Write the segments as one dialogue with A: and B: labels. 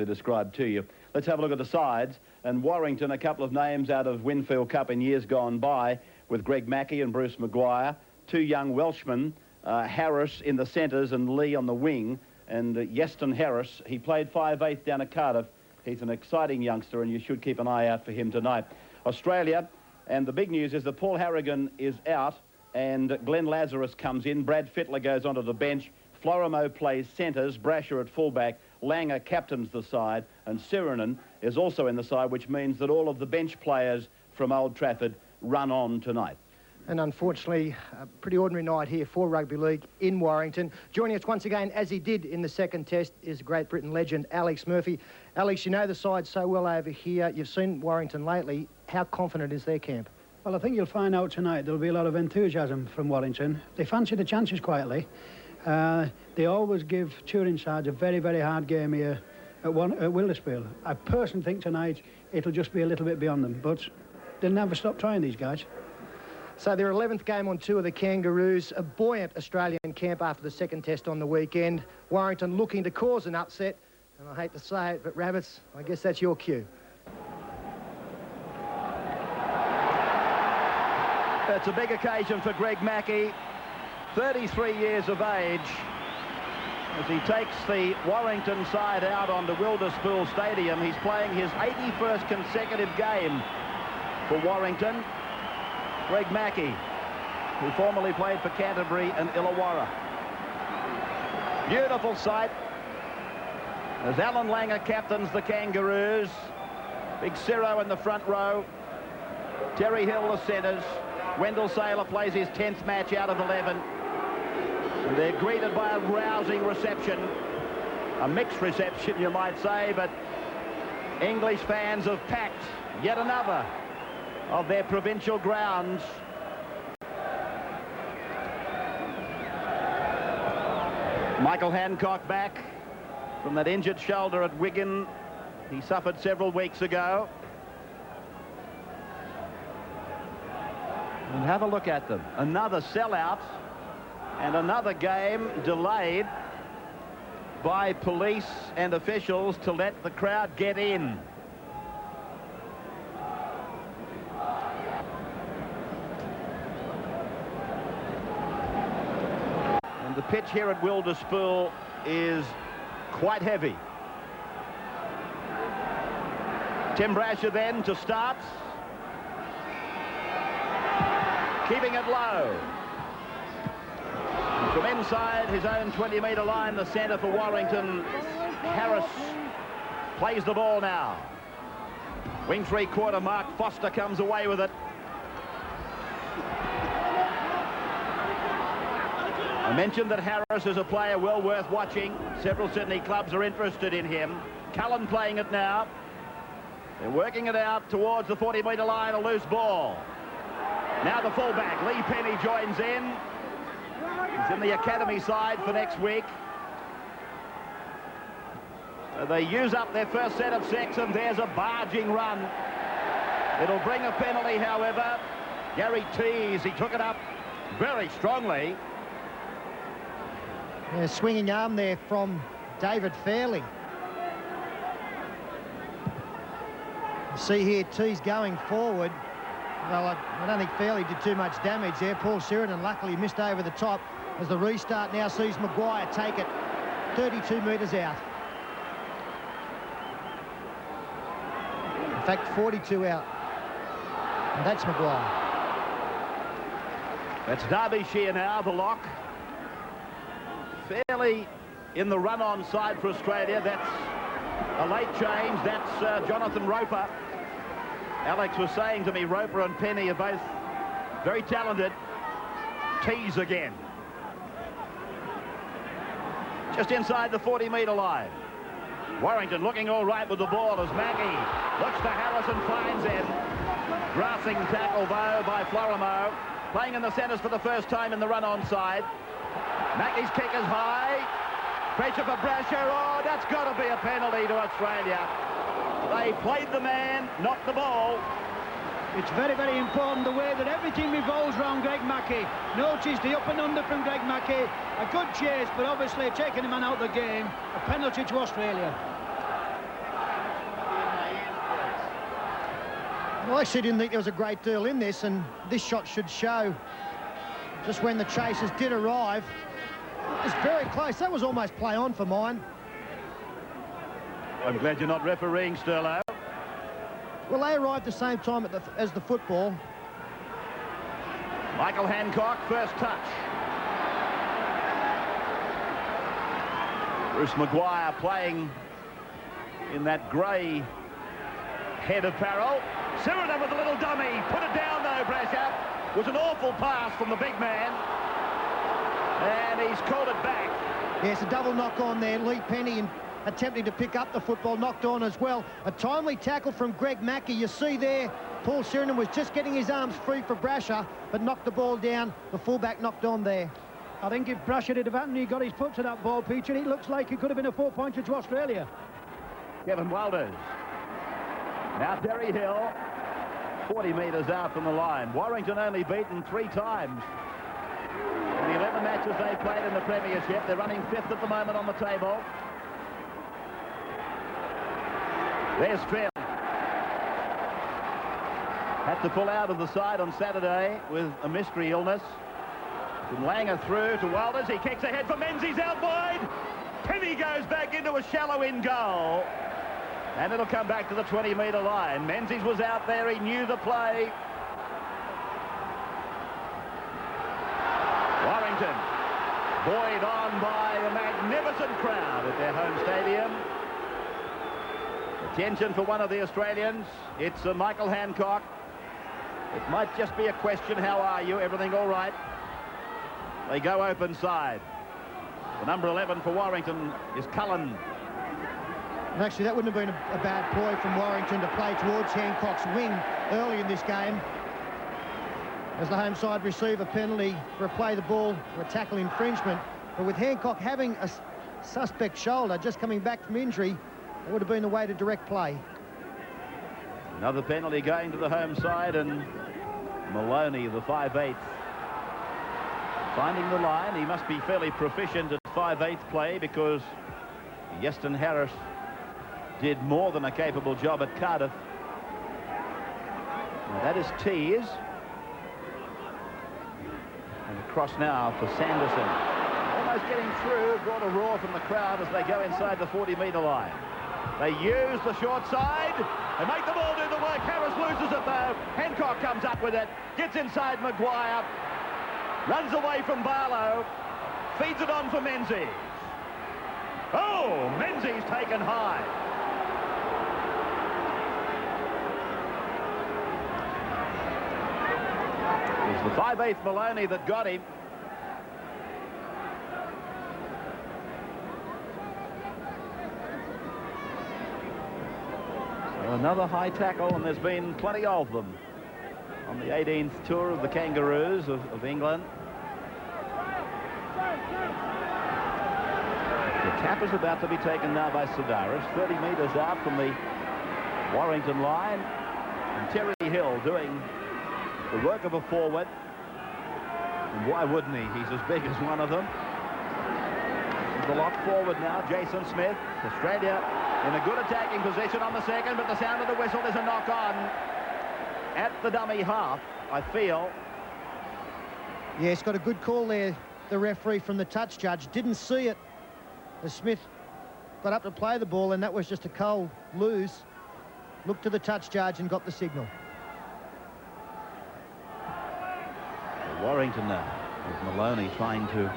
A: described to you. Let's have a look at the sides. And Warrington, a couple of names out of Winfield Cup in years gone by, with Greg Mackey and Bruce Maguire. Two young Welshmen, Harris in the centres and Lee on the wing. And Yeston Harris, he played 5/8 down at Cardiff. He's an exciting youngster, and you should keep an eye out for him tonight. Australia, and the big news is that Paul Harrigan is out, and Glenn Lazarus comes in. Brad Fittler goes onto the bench. Florimo plays centres, Brasher at fullback, Langer captains the side, and Sirinen is also in the side, which means that all of the bench players from Old Trafford run on tonight.
B: And unfortunately, a pretty ordinary night here for rugby league in Warrington. Joining us once again, as he did in the second test, is Great Britain legend Alex Murphy. Alex, you know the side so well over here. You've seen Warrington lately. How confident is their camp?
C: Well, I think you'll find out tonight there'll be a lot of enthusiasm from Warrington. They fancy the chances quietly. They always give touring sides a very, very hard game here at Wilderspool. I personally think tonight it'll just be a little bit beyond them, but they'll never stop trying, these guys.
B: So their 11th game on tour, the Kangaroos, a buoyant Australian camp after the second test on the weekend. Warrington looking to cause an upset, and I hate to say it, but Rabbits, I guess that's your cue.
A: It's a big occasion for Greg Mackey, 33 years of age, as he takes the Warrington side out onto Wilderspool Stadium. He's playing his 81st consecutive game for Warrington. Greg Mackey, who formerly played for Canterbury and Illawarra. Beautiful sight as Alan Langer captains the Kangaroos. Big Ciro in the front row. Terry Hill the centres. Wendell Saylor plays his 10th match out of 11. And they're greeted by a rousing reception. A mixed reception, you might say, but English fans have packed yet another of their provincial grounds. Michael Hancock back from that injured shoulder at Wigan. He suffered several weeks ago. And have a look at them. Another sellout and another game delayed by police and officials to let the crowd get in. The pitch here at Wilderspool is quite heavy. Tim Brasher then to start. Keeping it low. And from inside his own 20-metre line, the centre for Warrington, Harris plays the ball now. Wing three-quarter mark, Foster comes away with it. I mentioned that Harris is a player well worth watching. Several Sydney clubs are interested in him. Cullen playing it now. They're working it out towards the 40-metre line, a loose ball. Now the fullback, Lee Penny, joins in. He's in the academy side for next week. They use up their first set of 6, and there's a barging run. It'll bring a penalty, however. Gary Tees, he took it up very strongly.
B: Yeah, swinging arm there from David Fairley. You see here, Tees going forward. Well, I don't think Fairley did too much damage there. Paul Sirinen luckily missed over the top as the restart now sees Maguire take it 32 metres out. In fact, 42 out. And that's Maguire.
A: That's Derbyshire now, the lock. Fairly in the run-on side for Australia. That's a late change. That's Jonathan Roper. Alex was saying to me, Roper and Penny are both very talented. Tees again. Just inside the 40-metre line. Warrington looking all right with the ball as Mackey looks to Harris and finds him. Grassing tackle, though, by Florimo. Playing in the centres for the first time in the run-on side. Mackey's kick is high. Pressure for Brasher. Oh, that's got to be a penalty to Australia. They played the man, not the ball.
C: It's very, very important the way that everything revolves around Greg Mackey. Notice the up and under from Greg Mackey. A good chase, but obviously taking the man out of the game. A penalty to Australia.
B: Well, I actually didn't think there was a great deal in this, and this shot should show just when the chasers did arrive. It was very close. That was almost play on for mine.
A: I'm glad you're not refereeing, Sterlo.
B: Well, they arrived the same time as the football.
A: Michael Hancock, first touch. Bruce Maguire playing in that grey head apparel. Sheridan with a little dummy. Put it down, though, Brasher. Was an awful pass from the big man. And he's called it back.
B: Yes, a double knock on there. Lee Penny attempting to pick up the football, knocked on as well. A timely tackle from Greg Mackey. You see there, Paul Sheridan was just getting his arms free for Brasher, but knocked the ball down. The fullback knocked on there.
C: I think if Brasher had he got his foot to that ball, Peach, and it looks like it could have been a 4-pointer to Australia.
A: Kevin Walters. Now Derry Hill, 40 metres out from the line. Warrington only beaten 3 times. In the 11 matches they played in the Premiership. They're running 5th at the moment on the table. There's Phil. Had to pull out of the side on Saturday with a mystery illness. From Langer through to Walters. He kicks ahead for Menzies out wide. Penny goes back into a shallow in goal. And it'll come back to the 20-metre line. Menzies was out there. He knew the play. Warrington, buoyed on by a magnificent crowd at their home stadium. Attention for one of the Australians. It's Michael Hancock. It might just be a question, how are you? Everything all right? They go open side. The number 11 for Warrington is Cullen.
B: And actually, that wouldn't have been a bad ploy from Warrington to play towards Hancock's wing early in this game. As the home side receive a penalty for a play the ball for a tackle infringement. But with Hancock having a suspect shoulder just coming back from injury, it would have been the way to direct play.
A: Another penalty going to the home side, and Maloney, the 5/8, finding the line. He must be fairly proficient at 5/8 play, because Yeston Harris did more than a capable job at Cardiff. Now that is Tees. And across now for Sanderson. Almost getting through, brought a roar from the crowd as they go inside the 40-metre line. They use the short side. They make the ball do the work. Harris loses it though. Hancock comes up with it. Gets inside Maguire. Runs away from Barlow. Feeds it on for Menzies. Oh, Menzies taken high. It was the 5/8 Maloney that got him. So another high tackle, and there's been plenty of them on the 18th tour of the Kangaroos of England. The tap is about to be taken now by Sidaris, 30 metres out from the Warrington line. And Terry Hill doing the work of a forward. And why wouldn't he? He's as big as one of them. The lock forward now, Jason Smith. Australia in a good attacking position on the second, but the sound of the whistle is a knock on at the dummy half, I feel.
B: Yeah, it's got a good call there, the referee from the touch judge. Didn't see it as Smith got up to play the ball, and that was just a cold lose. Looked to the touch judge and got the signal.
A: Warrington now, with Maloney trying to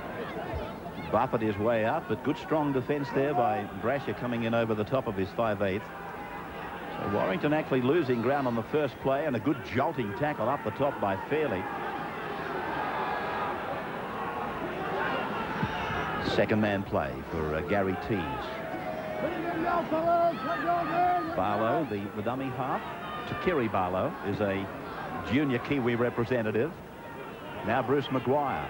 A: buffet his way up, but good strong defence there by Brasher coming in over the top of his 5/8. So Warrington actually losing ground on the first play, and a good jolting tackle up the top by Fairley. Second man play for Gary Tees. Barlow, the dummy half. Takiri Barlow is a junior Kiwi representative. Now Bruce Maguire.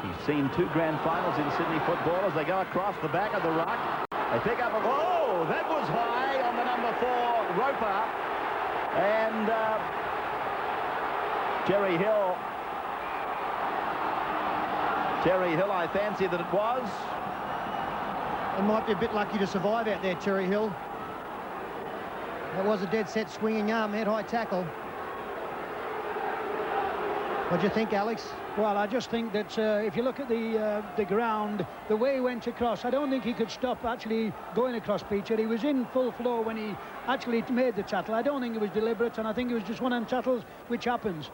A: He's seen 2 grand finals in Sydney football as they go across the back of the ruck. They pick up a... Oh, that was high on the number 4, Roper. And Terry Hill. Terry Hill, I fancy that it was.
B: It might be a bit lucky to survive out there, Terry Hill. That was a dead set swinging arm, head-high tackle. What do you think, Alex?
C: Well, I just think that if you look at the ground, the way he went across, I don't think he could stop actually going across, Peter. He was in full flow when he actually made the tackle. I don't think it was deliberate, and I think it was just one of them tackles which happens.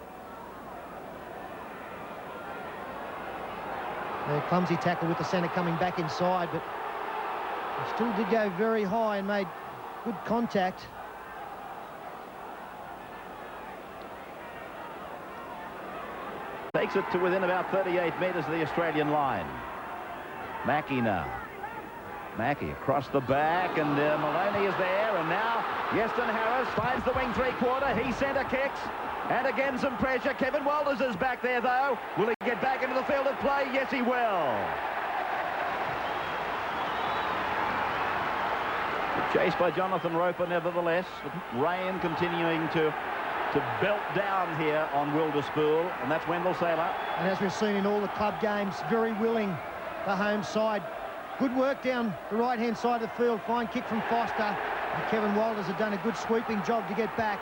B: A clumsy tackle with the centre coming back inside, but he still did go very high and made good contact.
A: Takes it to within about 38 metres of the Australian line. Mackie now. Mackie across the back, and Maloney is there, and now Yeston Harris finds the wing three-quarter. He centre kicks, and again some pressure. Kevin Walters is back there, though. Will he get back into the field of play? Yes, he will. Chased by Jonathan Roper, nevertheless. Rain continuing to belt down here on Wilderspool, and that's Wendell Saylor.
B: And as we've seen in all the club games, very willing, the home side. Good work down the right-hand side of the field. Fine kick from Foster. And Kevin Walters had done a good sweeping job to get back.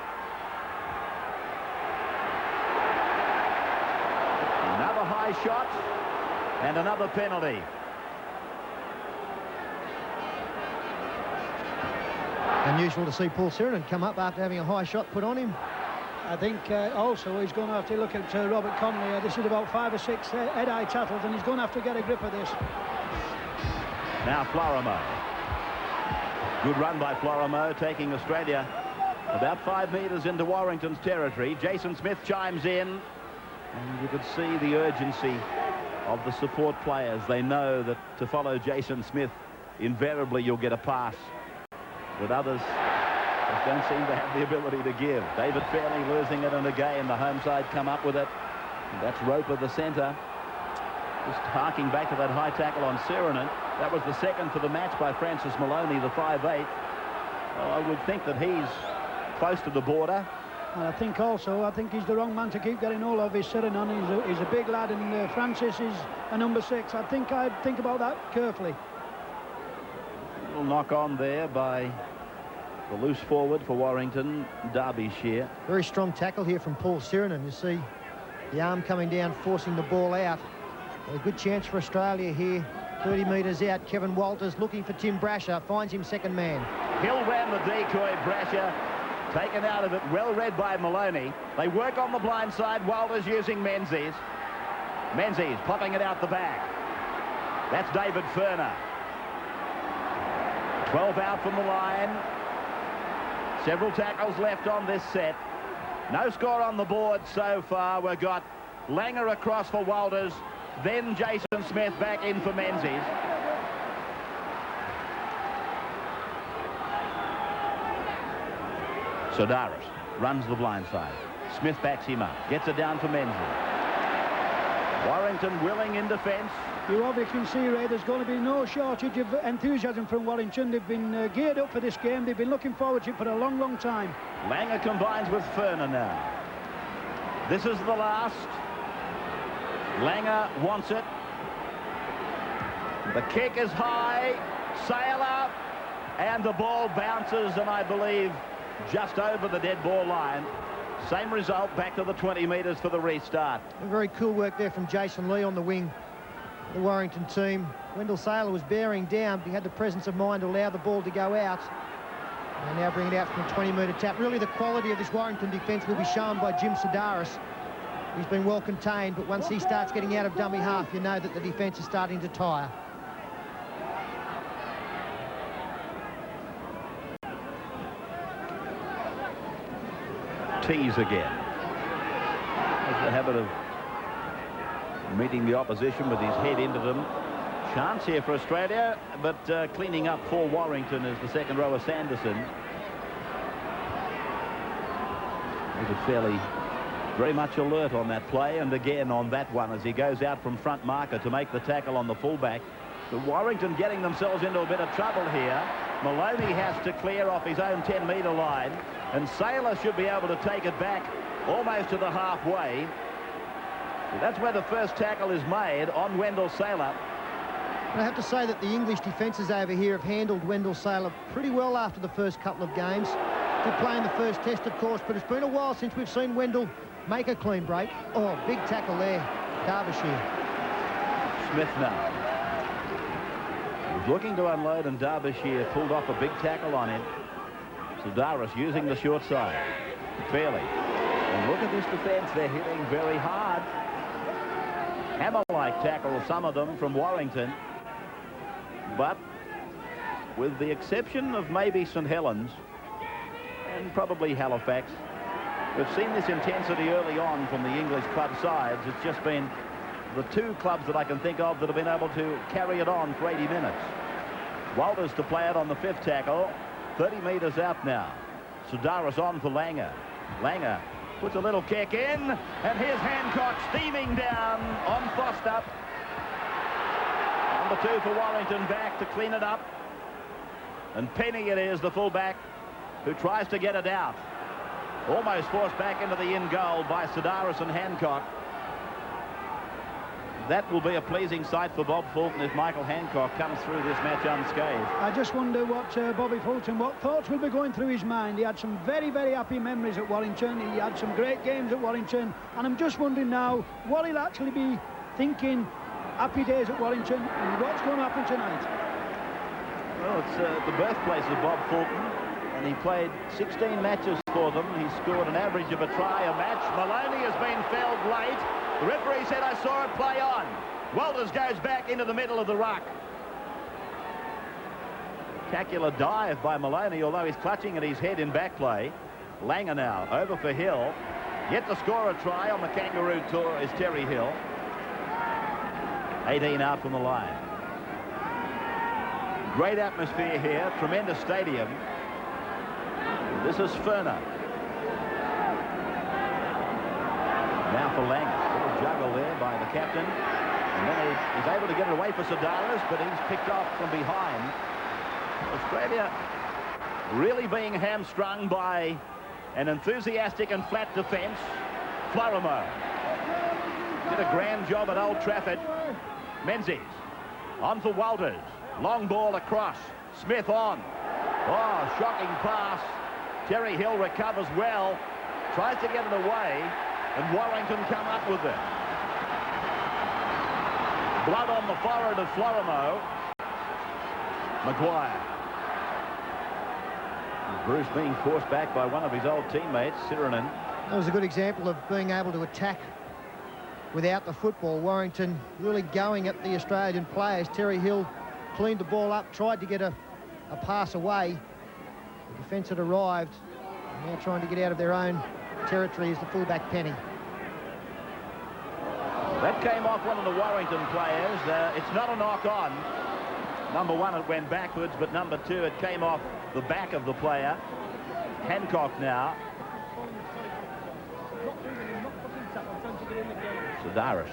A: Another high shot and another penalty.
B: Unusual to see Paul Sirenen come up after having a high shot put on him.
C: I think also he's going to have to look at Robert Conley. This is about 5 or 6 head-eye tackles, and he's going to have to get a grip of this.
A: Now Florimo. Good run by Florimo, taking Australia about 5 metres into Warrington's territory. Jason Smith chimes in, and you could see the urgency of the support players. They know that to follow Jason Smith, invariably you'll get a pass. But others just don't seem to have the ability to give. David Fairley losing it, and again the home side come up with it. And that's Roper, the centre. Just harking back to that high tackle on Sirenen. That was the second for the match by Francis Maloney, the 5'8". Well, I would think that he's close to the border.
C: And I think he's the wrong man to keep getting all of his Sirenen. He's a big lad, and Francis is a number 6. I'd think about that carefully.
A: A little knock on there by the loose forward for Warrington, Derbyshire.
B: Very strong tackle here from Paul Sirenen. You see the arm coming down, forcing the ball out. A good chance for Australia here. 30 metres out. Kevin Walters looking for Tim Brasher. Finds him second man.
A: Hill ran the decoy. Brasher taken out of it. Well read by Maloney. They work on the blind side. Walters using Menzies. Menzies popping it out the back. That's David Furner. 12 out from the line. Several tackles left on this set. No score on the board so far. We've got Langer across for Walters. Then Jason Smith back in for Menzies. Sodaris runs the blind side. Smith backs him up. Gets it down for Menzies. Warrington willing in defence.
C: You obviously can see, Ray, there's going to be no shortage of enthusiasm from Warrington. They've been geared up for this game. They've been looking forward to it for a long, long time.
A: Langer combines with Furner now. This is the last. Langer wants it. The kick is high. Saylor. And the ball bounces, and I believe just over the dead ball line. Same result, back to the 20 metres for the restart.
B: Very cool work there from Jason Lee on the wing. The Warrington team. Wendell Saylor was bearing down, but he had the presence of mind to allow the ball to go out. And now bring it out from a 20-metre tap. Really, the quality of this Warrington defence will be shown by Jim Sodaris. He's been well contained, but once he starts getting out of dummy half, you know that the defence is starting to tire.
A: Tease again. Has the habit of meeting the opposition with his head into them. Chance here for Australia, but cleaning up for Warrington is the second rower, Sanderson. David Fairley very much alert on that play, and again on that one as he goes out from front marker to make the tackle on the fullback. The Warrington getting themselves into a bit of trouble here. Maloney has to clear off his own 10-metre line, and Saylor should be able to take it back almost to the halfway. That's where the first tackle is made on Wendell Saylor.
B: I have to say that the English defences over here have handled Wendell Saylor pretty well after the first couple of games. Did play in the first test, of course, but it's been a while since we've seen Wendell make a clean break. Oh, big tackle there, Derbyshire.
A: Smith now. He was looking to unload, and Derbyshire pulled off a big tackle on him. Sedaris using the short side. Fairly. And look at this defence. They're hitting very hard. Hammer-like tackle, some of them from Warrington. But with the exception of maybe St Helens and probably Halifax, we've seen this intensity early on from the English club sides. It's just been the two clubs that I can think of that have been able to carry it on for 80 minutes. Walters to play it on the fifth tackle. 30 metres out now. Sedaris on for Langer. Langer puts a little kick in, and here's Hancock steaming down on Foster. Number 2 for Warrington back to clean it up. And Penny it is, the fullback, who tries to get it out. Almost forced back into the in goal by Sedaris and Hancock. That will be a pleasing sight for Bob Fulton if Michael Hancock comes through this match unscathed.
C: I just wonder what Bobby Fulton, what thoughts will be going through his mind. He had some very, very happy memories at Warrington. He had some great games at Warrington. And I'm just wondering now what he'll actually be thinking. Happy days at Warrington, and what's going to happen tonight?
A: Well, it's the birthplace of Bob Fulton, and he played 16 matches for them. He scored an average of a try a match. Maloney has been felled late. The referee said, "I saw it, play on." Walters goes back into the middle of the ruck. Spectacular dive by Maloney, although he's clutching at his head in back play. Langer now over for Hill. Yet to score a try on the Kangaroo tour is Terry Hill. 18 out from the line. Great atmosphere here, tremendous stadium. This is Ferner. Now for Langer. Little juggle there by the captain. And then he's able to get it away for Sedaris, but he's picked off from behind. Australia really being hamstrung by an enthusiastic and flat defence. Florimo did a grand job at Old Trafford. Menzies on for Walters. Long ball across. Smith on. Oh, shocking pass. Terry Hill recovers well. Tries to get it away. And Warrington come up with it. Blood on the forehead of Florimo. Maguire. Bruce being forced back by one of his old teammates, Sirinen.
B: That was a good example of being able to attack without the football. Warrington really going at the Australian players. Terry Hill cleaned the ball up, tried to get a pass away. The defence had arrived. Now trying to get out of their own territory is the fullback Penny.
A: That came off one of the Warrington players. It's not a knock on. Number 1, it went backwards, but number 2, it came off the back of the player. Hancock now. Sedaris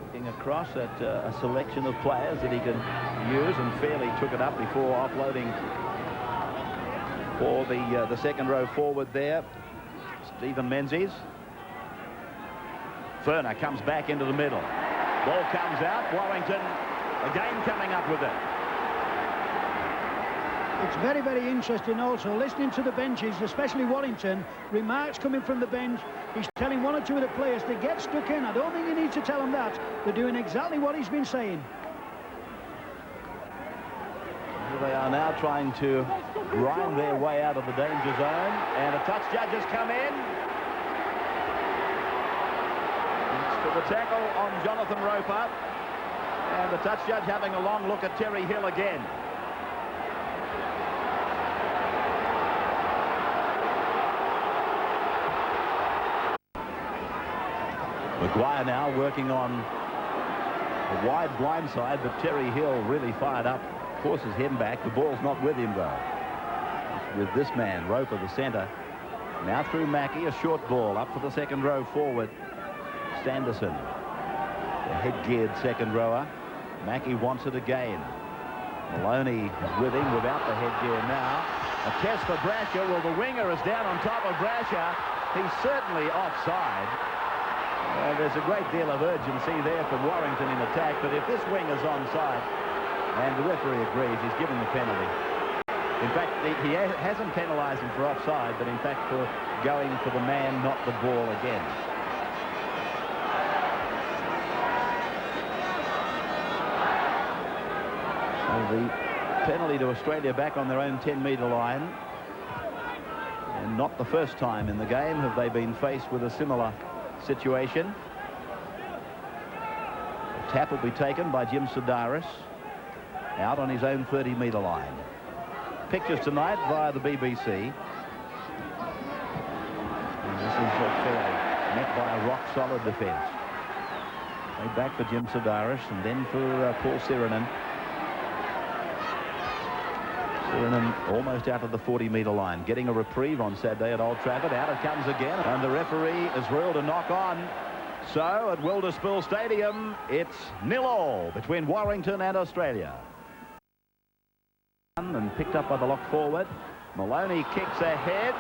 A: looking across at a selection of players that he can use, and fairly took it up before offloading for the second row forward there. Stephen Menzies. Ferner comes back into the middle. Ball comes out. Warrington again coming up with it.
C: It's very, very interesting also listening to the benches, especially Warrington. Remarks coming from the bench. He's telling one or two of the players to get stuck in. I don't think you need to tell them that. They're doing exactly what he's been saying.
A: They are now trying to grind their way out of the danger zone, and a touch judge has come in. It's for the tackle on Jonathan Roper, and the touch judge having a long look at Terry Hill again. Maguire now working on a wide blind side, but Terry Hill really fired up, forces him back. The ball's not with him though. It's with this man, Roper, the centre. Now through Mackey, a short ball up for the second row forward. Sanderson, the head-geared second rower. Mackey wants it again. Maloney is with him without the headgear now. A test for Brasher. Well, the winger is down on top of Brasher. He's certainly offside. There's a great deal of urgency there from Warrington in attack, but if this wing is onside, and the referee agrees, he's given the penalty. In fact, he hasn't penalised him for offside, but in fact for going for the man, not the ball again. So the penalty to Australia back on their own 10-metre line. And not the first time in the game have they been faced with a similar situation. The tap will be taken by Jim Sedaris out on his own 30-metre line. Pictures tonight via the BBC. And this is fairly met by a rock-solid defence. Way back for Jim Sedaris and then for Paul Sirenen. Sirenen almost out of the 40-metre line, getting a reprieve on Saturday at Old Trafford. Out it comes again, and the referee is ruled a knock-on. So at Wilderspool Stadium, it's 0-0 between Warrington and Australia. And picked up by the lock forward. Maloney kicks ahead.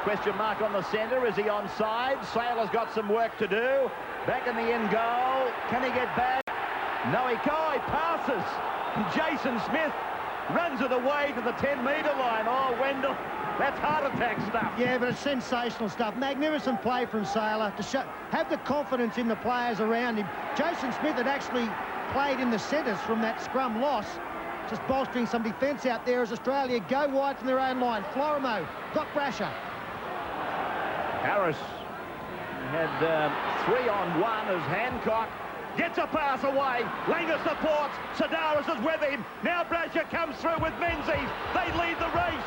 A: Question mark on the centre. Is he onside? Saylor's got some work to do. Back in the end goal. Can he get back? No, he can't. He passes. And Jason Smith runs it away to the 10-metre line. Oh, Wendell, that's heart attack stuff.
B: Yeah, but it's sensational stuff. Magnificent play from Saylor to have the confidence in the players around him. Jason Smith had actually played in the centres from that scrum loss, just bolstering some defence out there as Australia go wide from their own line. Florimo got Brasher.
A: Harris had 3-on-1 as Hancock gets a pass away. Langer supports. Sedaris is with him. Now Brasher comes through with Menzies. They lead the race.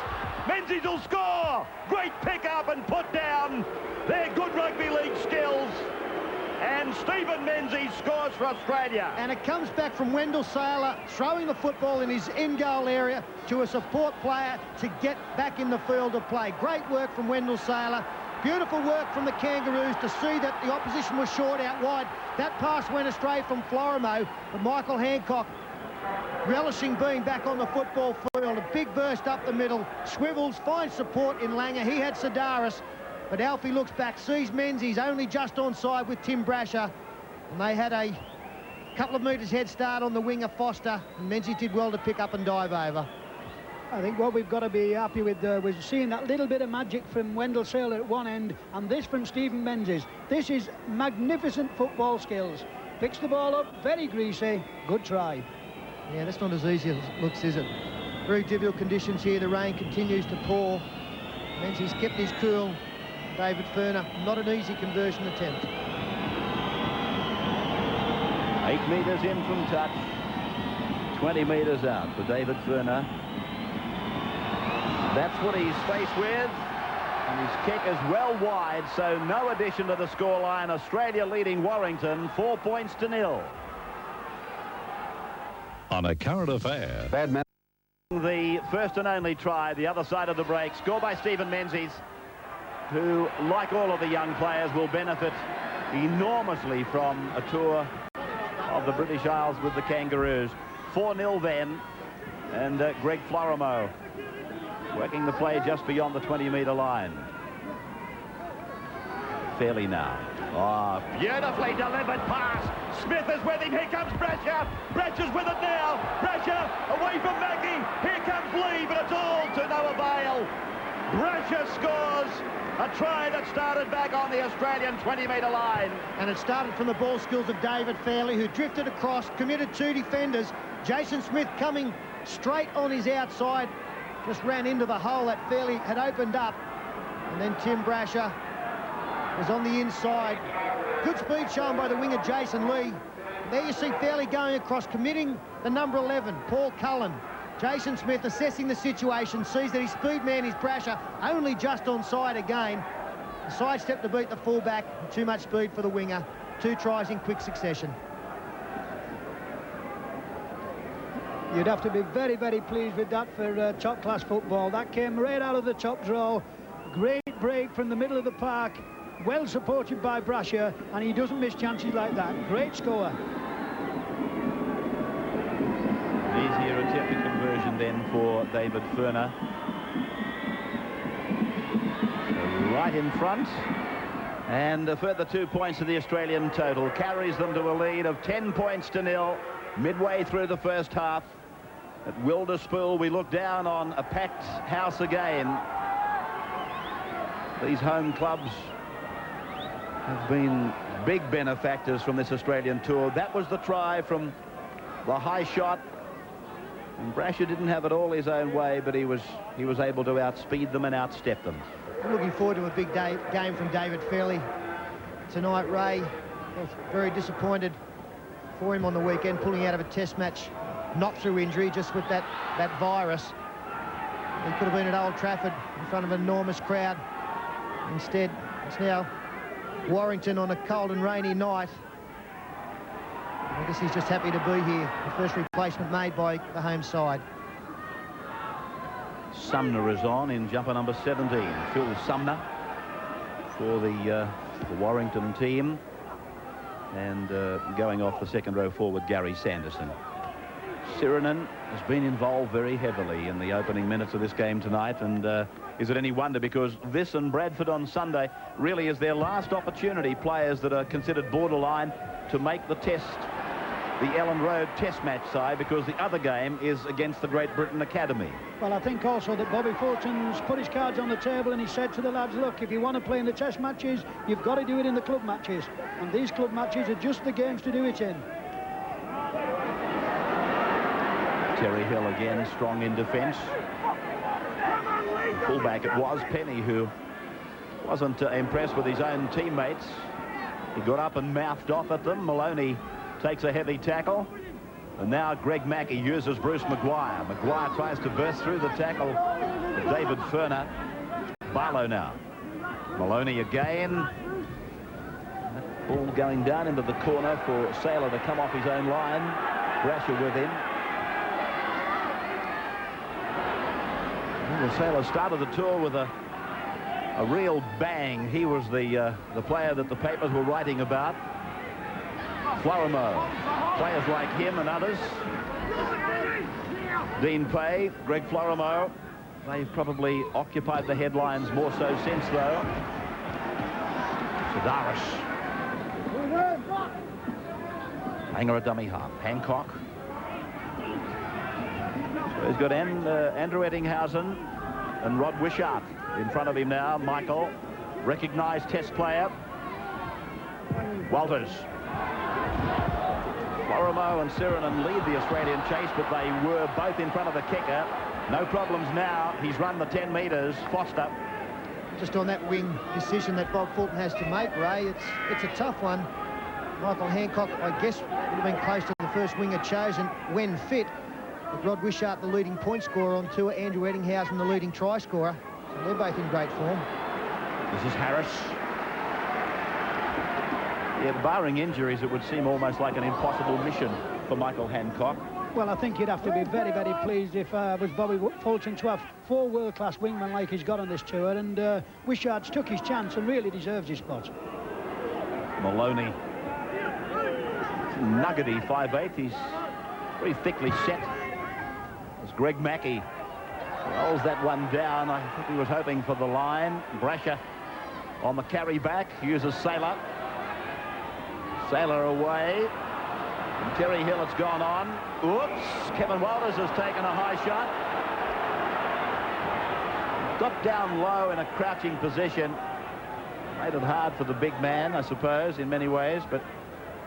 A: Menzies will score. Great pick up and put down. They're good rugby league skills. And Stephen Menzies scores for Australia.
B: And it comes back from Wendell Saylor throwing the football in his in-goal area to a support player to get back in the field of play. Great work from Wendell Saylor. Beautiful work from the Kangaroos to see that the opposition was short out wide. That pass went astray from Florimo, but Michael Hancock relishing being back on the football field. A big burst up the middle. Swivels finds support in Langer. He had Sedaris. But Alfie looks back, sees Menzies only just onside with Tim Brasher. And they had a couple of metres head start on the winger Foster. And Menzies did well to pick up and dive over.
C: I think what we've got to be happy with was seeing that little bit of magic from Wendell Saylor at one end and this from Stephen Menzies. This is magnificent football skills. Picks the ball up, very greasy, good try.
B: Yeah, that's not as easy as it looks, is it? Very difficult conditions here. The rain continues to pour. Menzies kept his cool. David Furner, not an easy conversion attempt.
A: 8 metres in from touch. 20 metres out for David Furner. That's what he's faced with. And his kick is well wide, so no addition to the scoreline. Australia leading Warrington 4 points to 0.
D: On a current affair.
A: Bad man. The first and only try, the other side of the break. Scored by Stephen Menzies, who, like all of the young players, will benefit enormously from a tour of the British Isles with the Kangaroos. 4-0 then, and Greg Florimo working the play just beyond the 20-metre line. Fairly now. Oh, beautifully delivered pass. Smith is with him. Here comes Brasher. Brasher's with it now. Brasher away from Mackey. Here comes Lee, but it's all to no avail. Brasher scores a try that started back on the Australian 20-metre line.
B: And it started from the ball skills of David Fairley, who drifted across, committed 2 defenders. Jason Smith coming straight on his outside, just ran into the hole that Fairley had opened up. And then Tim Brasher was on the inside. Good speed shown by the winger Jason Lee. There you see Fairley going across, committing the number 11, Paul Cullen. Jason Smith assessing the situation, sees that his speed man is Brasher, only just onside again. A sidestep to beat the fullback, too much speed for the winger. 2 tries in quick succession.
C: You'd have to be very, very pleased with that for top-class football. That came right out of the top draw. Great break from the middle of the park. Well supported by Brasher, and he doesn't miss chances like that. Great score.
A: Easier attempted conversion then for David Furner. Right in front. And a further 2 points to the Australian total. Carries them to a lead of 10 points to 0. Midway through the first half. At Wilderspool, we look down on a packed house again. These home clubs have been big benefactors from this Australian tour. That was the try from the high shot. And Brasher didn't have it all his own way, but he was able to outspeed them and outstep them.
B: I'm looking forward to a big game from David Fairley tonight. Ray was very disappointed for him on the weekend, pulling out of a test match, not through injury, just with that virus. He could have been at Old Trafford in front of an enormous crowd. Instead, it's now Warrington on a cold and rainy night. I guess he's just happy to be here. The first replacement made by the home side.
A: Sumner is on in jumper number 17. Phil Sumner for the Warrington team. And going off the second row forward, Gary Sanderson. Sirinen has been involved very heavily in the opening minutes of this game tonight, and is it any wonder, because this and Bradford on Sunday really is their last opportunity, players that are considered borderline, to make the test, the Ellen Road test match side, because the other game is against the Great Britain Academy.
C: Well, I think also that Bobby Fulton's put his cards on the table, and he said to the lads, look, if you want to play in the test matches, you've got to do it in the club matches, and these club matches are just the games to do it in.
A: Terry Hill again, strong in defence. Fullback it was, Penny, who wasn't impressed with his own teammates. He got up and mouthed off at them. Maloney takes a heavy tackle. And now Greg Mackey uses Bruce Maguire. Maguire tries to burst through the tackle of David Furner. Barlow now. Maloney again. That ball going down into the corner for Saylor to come off his own line. Brasher with him. Well, Saylor started the tour with a real bang. He was the player that the papers were writing about. Florimo, players like him and others. Dean Pay, Greg Florimo, they've probably occupied the headlines more so since, though. Sedaris. Hanger at dummy half. Hancock. So he's got Andrew Ettinghausen and Rod Wishart in front of him now. Michael, recognised test player. Walters. Florimo and Sirinen lead the Australian chase, but they were both in front of the kicker. No problems now. He's run the 10 metres. Foster.
B: Just on that wing decision that Bob Fulton has to make, Ray, it's a tough one. Michael Hancock, I guess, would have been close to the first winger chosen when fit. But Rod Wishart, the leading point scorer on tour, Andrew Ettinghausen, the leading try scorer. So they're both in great form.
A: This is Harris. Yeah, barring injuries, it would seem almost like an impossible mission for Michael Hancock.
C: Well, I think you'd have to be very, very pleased if it was Bobby Fulton to have 4 world-class wingmen like he's got on this tour, and Wishart's took his chance and really deserves his spot.
A: Maloney. Nuggety 5'8". He's very thickly set. As Greg Mackey rolls that one down. I think he was hoping for the line. Brasher on the carry back. Uses Saylor. Saylor away. And Terry Hill, it's gone on. Oops. Kevin Walters has taken a high shot. Got down low in a crouching position. Made it hard for the big man, I suppose, in many ways, but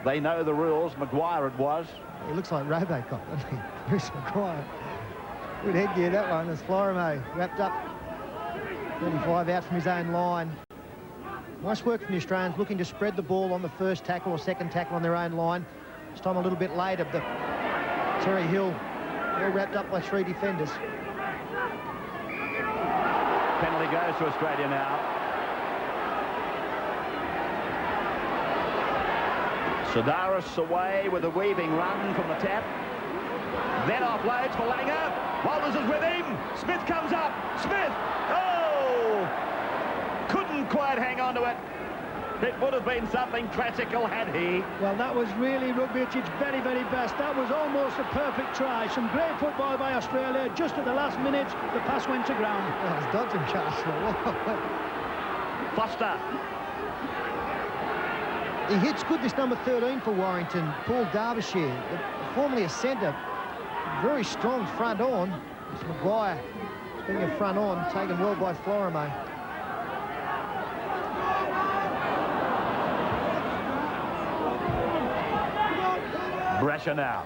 A: they know the rules. Maguire it was.
B: He looks like Robocop, doesn't he? Bruce Maguire. Good headgear, that one, as Florimo wrapped up. 35 out from his own line. Nice work from the Australians, looking to spread the ball on the first tackle or second tackle on their own line. This time a little bit later, but Terry Hill, all wrapped up by 3 defenders.
A: Penalty goes to Australia now. Sedaris away with a weaving run from the tap. Then offloads for Langer. Walters is with him. Smith comes up. Smith. Oh! Couldn't quite hang on to it. It would have been something classical had he.
C: Well, that was really rugby at its very, very best. That was almost a perfect try. Some great football by Australia. Just at the last minute, the pass went to ground.
B: Oh, it's dodging Castle.
A: Foster.
B: He hits good, this number 13 for Warrington, Paul Derbyshire, formerly a centre. very strong front on. It's Maguire being a front on, taken well by Florime.
A: Brasher now.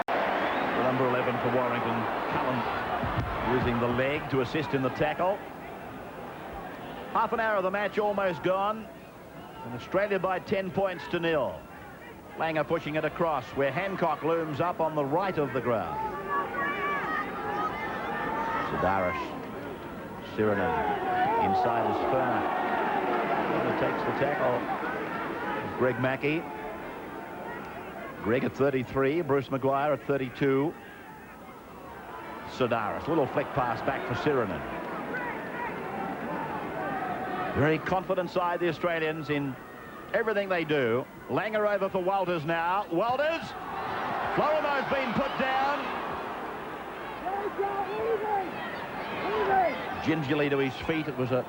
A: The number 11 for Warrington, Cullen, using the leg to assist in the tackle. Half an hour of the match almost gone, and Australia by 10 points to 0. Langer pushing it across where Hancock looms up on the right of the ground. Sedaris, Sirinen, inside is Ferner. Takes the tackle. Greg Mackey. Greg at 33, Bruce Maguire at 32. Sedaris, little flick pass back for Sirinen. Very confident side, the Australians, in everything they do. Langer over for Walters now. Walters! Florime's been put down. Gingerly to his feet. It was a